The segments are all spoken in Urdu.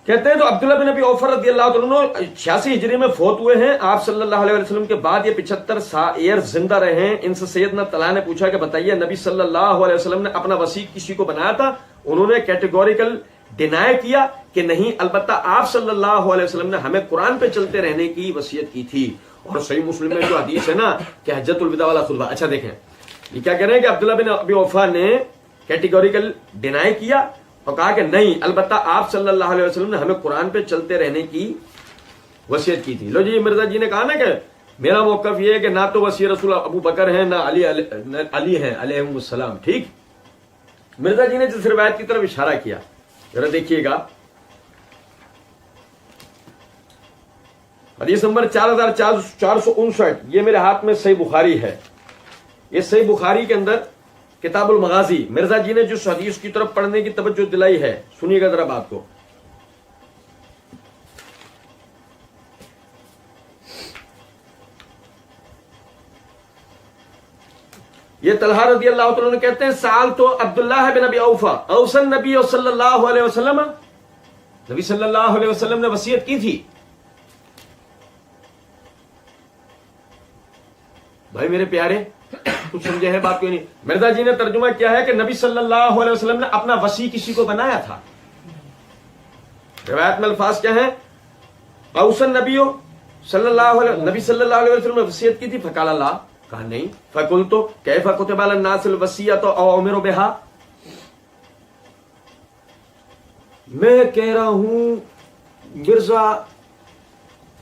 کہتے ہیں تو عبداللہ بن ابی اوفا رضی اللہ عنہ 86 ہجری میں فوت ہوئے ہیں. آپ صلی اللہ علیہ وسلم کے بعد یہ 75 ایئر زندہ رہے ہیں. ان سے سیدنا طلحہ نے پوچھا کہ بتائیے نبی صلی اللہ علیہ وسلم نے اپنا وصی کسی کو بنایا تھا؟ انہوں نے کیٹیگوریکل ڈینائی کیا کہ نہیں، البتہ آپ صلی اللہ علیہ وسلم نے ہمیں قرآن پہ چلتے رہنے کی وصیت کی تھی. اور صحیح مسلم میں جو حدیث ہے نا کہ حجۃ الوداع والا خطبہ، اچھا دیکھیں یہ کیا کہہ رہے ہیں کہ عبداللہ بن ابی اوفا نے کیٹیگوریکل ڈینائی کیا اور کہا کہ نہیں، البتہ آپ صلی اللہ علیہ وسلم نے ہمیں قرآن پہ چلتے رہنے کی وصیت کی تھی. لو جی مرزا جی نے کہا نا کہ میرا موقف یہ ہے کہ نہ تو وصی رسول ابو بکر ہیں نہ علی ہیں علیہم السلام. ٹھیک، مرزا جی نے جس روایت کی طرف اشارہ کیا ذرا دیکھیے گا. حدیث نمبر 4459، یہ میرے ہاتھ میں صحیح بخاری ہے. یہ صحیح بخاری کے اندر کتاب المغازی مرزا جی نے جس حدیث کی طرف پڑھنے کی توجہ دلائی ہے، سنیے گا ذرا بات کو. یہ طلحہ رضی اللہ عنہ کہتے ہیں سال تو عبداللہ بن ابی اوفا اوصى النبی صلی اللہ علیہ وسلم، نبی صلی اللہ علیہ وسلم نے وصیت کی تھی. بھائی میرے پیارے کچھ سمجھے ہیں بات کوئی نہیں. مرزا جی نے ترجمہ کیا ہے کہ نبی صلی اللہ علیہ وسلم نے اپنا وصی کسی کو بنایا تھا. روایت میں الفاظ کیا ہیں؟ اوصى النبی صلی اللہ علیہ، نبی صلی اللہ علیہ وسلم نے وصیت کی تھی. فقال اللہ، کہا نہیں. فقلت کیف كتب على الناس الوصیۃ او امروا بها، میں کہہ رہا ہوں مرزا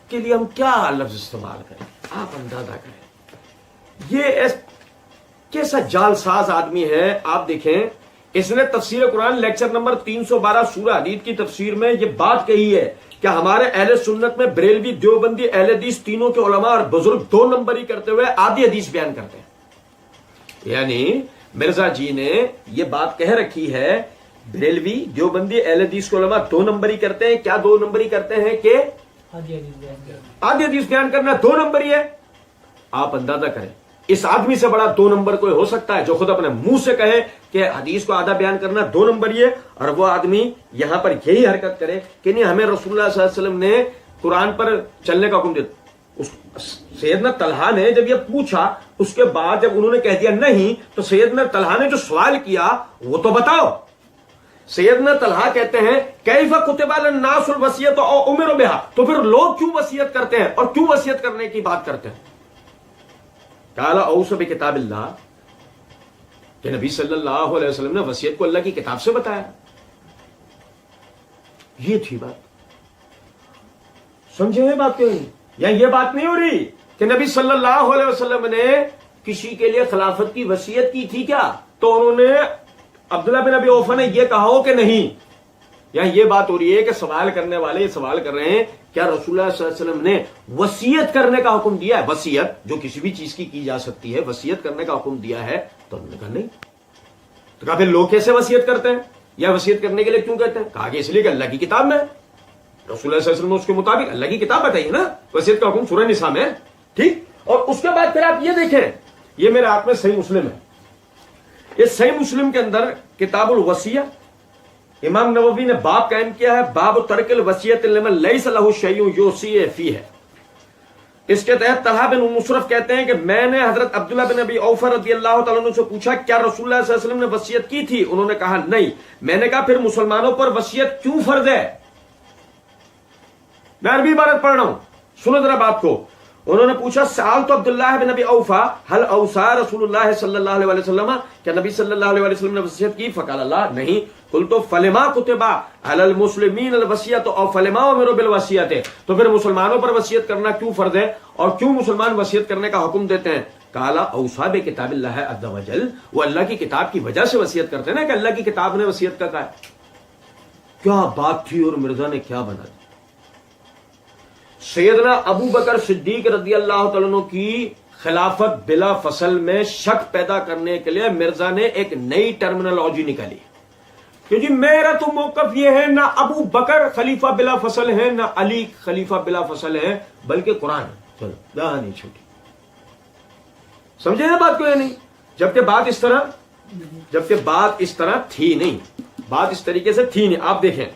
کے لیے ہم کیا لفظ استعمال کریں، آپ اندازہ کریں. یہ کیسا جال ساز آدمی ہے. آپ دیکھیں اس نے تفسیر قرآن لیکچر نمبر 312 سورہ حدید کی تفسیر میں یہ بات کہی ہے کہ ہمارے اہل سنت میں بریلوی، دیوبندی، اہل حدیث تینوں کے علماء اور بزرگ 2 نمبری کرتے ہوئے آدھی حدیث بیان کرتے ہیں. یعنی مرزا جی نے یہ بات کہہ رکھی ہے بریلوی، دیوبندی، اہل حدیث کے علماء 2 نمبری کرتے ہیں. کیا 2 نمبری کرتے ہیں؟ کہ آدھی حدیث بیان کرنا 2 نمبری ہے. آپ اندازہ کریں اس آدمی سے بڑا 2 نمبر کوئی ہو سکتا ہے جو خود اپنے منہ سے کہے کہ حدیث کو آدھا بیان کرنا 2 نمبر یہ، اور وہ آدمی یہاں پر یہی حرکت کرے کہ نہیں ہمیں رسول اللہ صلی اللہ علیہ وسلم نے قرآن پر چلنے کا حکم دیا. سیدنا طلحہ نے جب یہ پوچھا اس کے بعد جب انہوں نے کہہ دیا نہیں، تو سیدنا طلحہ نے جو سوال کیا وہ تو بتاؤ. سیدنا طلحہ کہتے ہیں کیف کتب علی الناس الوصیۃ او امروا بها، تو پھر لوگ کیوں وصیت کرتے ہیں اور کیوں وصیت کرنے کی بات کرتے ہیں؟ قال اوصى بکتاب اللہ، کہ نبی صلی اللہ علیہ وسلم نے وصیت کو اللہ کی کتاب سے بتایا. یہ تھی بات. سمجھے ہیں بات کیوں نہیں؟ یا یہ بات نہیں ہو رہی کہ نبی صلی اللہ علیہ وسلم نے کسی کے لیے خلافت کی وصیت کی تھی کیا، تو انہوں نے عبداللہ بن ابی اوفا نے یہ کہا ہو کہ نہیں. یا یہ بات ہو رہی ہے کہ سوال کرنے والے یہ سوال کر رہے ہیں کیا رسول اللہ صلی اللہ علیہ وسلم نے وصیت کرنے کا حکم دیا ہے؟ وصیت جو کسی بھی چیز کی جا سکتی ہے، وصیت کرنے کا حکم دیا ہے؟ تو انہوں نے کہا نہیں. تو کہا پھر لوگ کیسے وصیت کرتے ہیں یا وصیت کرنے کے لیے کیوں کہتے ہیں؟ کہا کہ اس لیے کہ اللہ کی کتاب میں رسول اللہ صلی اللہ علیہ وسلم نے اس کے مطابق اللہ کی کتاب بتائی نا، وصیت کا حکم سورہ نساء میں. ٹھیک، اور اس کے بعد پھر آپ یہ دیکھیں، یہ میرے ہاتھ میں صحیح مسلم ہے. یہ صحیح مسلم کے اندر کتاب الوصیہ امام نووی نے باب قائم کیا ہے، باب ترک الوصیۃ لمن لیس لہ شیء یوصی فیہ. اس کے تحت طلحہ بن مصرف کہتے ہیں کہ میں نے حضرت عبداللہ بن ابی اوفا رضی اللہ تعالیٰ عنہ سے پوچھا کیا رسول اللہ صلی اللہ علیہ وسلم نے وصیت کی تھی؟ انہوں نے کہا نہیں. میں نے کہا پھر مسلمانوں پر وصیت کیوں فرض ہے؟ میں عربی عبارت پڑھ رہا ہوں، سنو ذرا بات کو. انہوں نے پوچھا سال تو عبداللہ بن ابی اوفا حل اوصى رسول اللہ صلی اللہ علیہ وسلم، کہ نبی صلی اللہ علیہ وسلم نے وصیت کی؟ فقال اللہ نہیں. قلت فلما كتب على المسلمین الوصیۃ او فلما امروا بالوصیۃ، تو پھر مسلمانوں پر وصیت کرنا کیوں فرض ہے اور کیوں مسلمان وصیت کرنے کا حکم دیتے ہیں؟ قال اوصى بکتاب اللہ عز وجل، وہ اللہ کی کتاب کی وجہ سے وصیت کرتے ہیں نا کہ اللہ کی کتاب نے وصیت کا کہا ہے. کیا بات تھی اور مرزا نے کیا بنا دی. سیدنا ابو بکر صدیق رضی اللہ تعالیٰ عنہ کی خلافت بلا فصل میں شک پیدا کرنے کے لیے مرزا نے ایک نئی ٹرمینالوجی نکالی کہ جی میرا تو موقف یہ ہے نہ ابو بکر خلیفہ بلا فصل ہے نہ علی خلیفہ بلا فصل ہے، بلکہ قرآن ہے. چلو جہاں نہیں چھوٹی. سمجھے نا بات کو یا نہیں؟ جبکہ بات اس طرح تھی نہیں، بات اس طریقے سے تھی نہیں. آپ دیکھیں